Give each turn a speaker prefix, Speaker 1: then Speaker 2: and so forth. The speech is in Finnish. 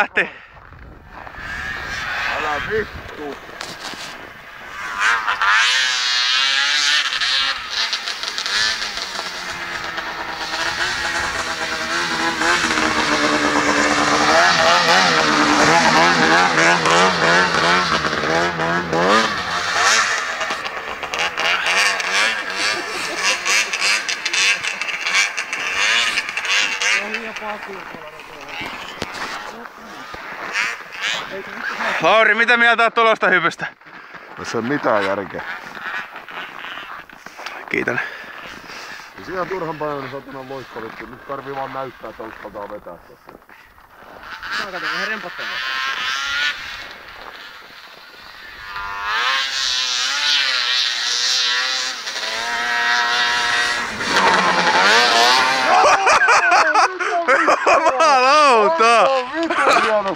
Speaker 1: lähti.
Speaker 2: Älä vittu.
Speaker 1: Lauri, mitä mieltä oot tulosta hypystä?
Speaker 2: Tässä ei ole mitään järkeä.
Speaker 1: Kiitän.
Speaker 2: Ja siinä on turhan paljon satana loistavittu. Nyt tarvii vaan näyttää, että uskaltaa vetää tässä.
Speaker 3: Mä katson vähän rempattavaa.
Speaker 1: Jumalauta!
Speaker 2: Mitä hieno